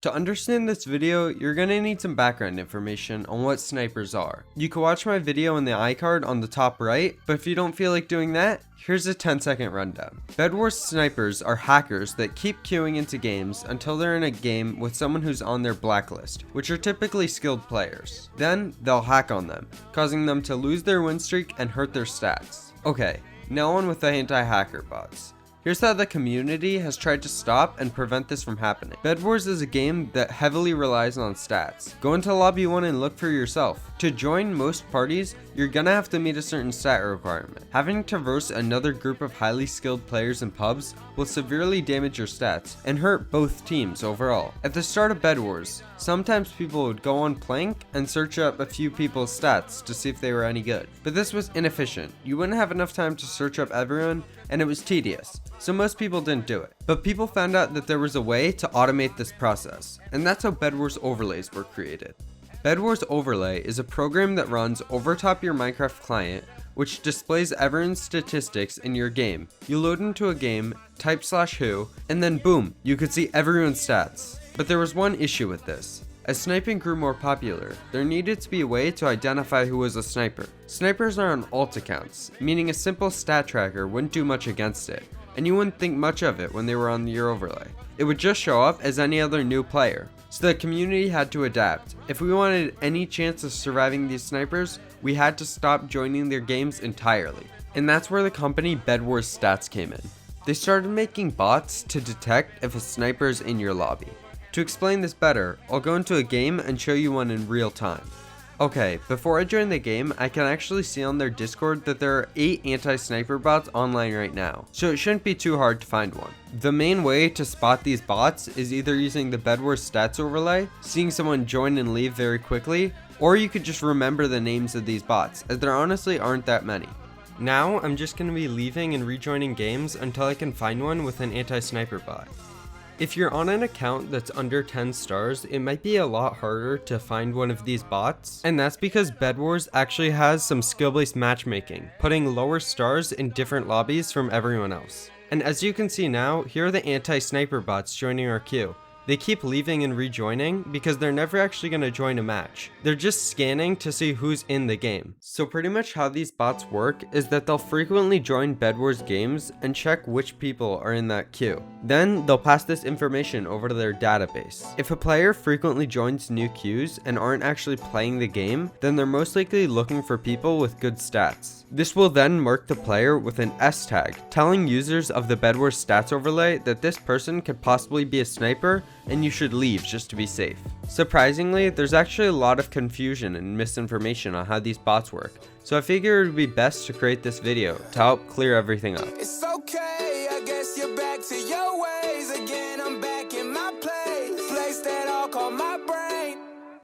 To understand this video, you're gonna need some background information on what snipers are. You can watch my video in the iCard on the top right, but if you don't feel like doing that, here's a 10-second rundown. Bedwars snipers are hackers that keep queuing into games until they're in a game with someone who's on their blacklist, which are typically skilled players. Then, they'll hack on them, causing them to lose their win streak and hurt their stats. Okay, now on with the anti-hacker bots. Here's how the community has tried to stop and prevent this from happening. Bedwars is a game that heavily relies on stats. Go into lobby 1 and look for yourself. To join most parties, you're gonna have to meet a certain stat requirement. Having to verse another group of highly skilled players in pubs will severely damage your stats and hurt both teams overall. At the start of Bedwars, sometimes people would go on Plank and search up a few people's stats to see if they were any good. But this was inefficient. You wouldn't have enough time to search up everyone, and it was tedious. So most people didn't do it. But people found out that there was a way to automate this process, and that's how Bedwars overlays were created. Bedwars Overlay is a program that runs over top your Minecraft client, which displays everyone's statistics in your game. You load into a game, type /who, and then boom, you could see everyone's stats. But there was one issue with this. As sniping grew more popular, there needed to be a way to identify who was a sniper. Snipers are on alt accounts, meaning a simple stat tracker wouldn't do much against it, and you wouldn't think much of it when they were on your overlay. It would just show up as any other new player. So the community had to adapt. If we wanted any chance of surviving these snipers, we had to stop joining their games entirely. And that's where the company Bedwars Stats came in. They started making bots to detect if a sniper is in your lobby. To explain this better, I'll go into a game and show you one in real time. Okay, before I join the game, I can actually see on their Discord that there are 8 anti-sniper bots online right now, so it shouldn't be too hard to find one. The main way to spot these bots is either using the Bedwars stats overlay, seeing someone join and leave very quickly, or you could just remember the names of these bots, as there honestly aren't that many. Now, I'm just going to be leaving and rejoining games until I can find one with an anti-sniper bot. If you're on an account that's under 10 stars, it might be a lot harder to find one of these bots, and that's because Bedwars actually has some skill-based matchmaking, putting lower stars in different lobbies from everyone else. And as you can see now, here are the anti-sniper bots joining our queue. They keep leaving and rejoining because they're never actually going to join a match. They're just scanning to see who's in the game. So pretty much how these bots work is that they'll frequently join Bedwars games and check which people are in that queue. Then they'll pass this information over to their database. If a player frequently joins new queues and aren't actually playing the game, then they're most likely looking for people with good stats. This will then mark the player with an S tag, telling users of the Bedwars stats overlay that this person could possibly be a sniper and you should leave just to be safe. Surprisingly, there's actually a lot of confusion and misinformation on how these bots work, so I figured it would be best to create this video to help clear everything up.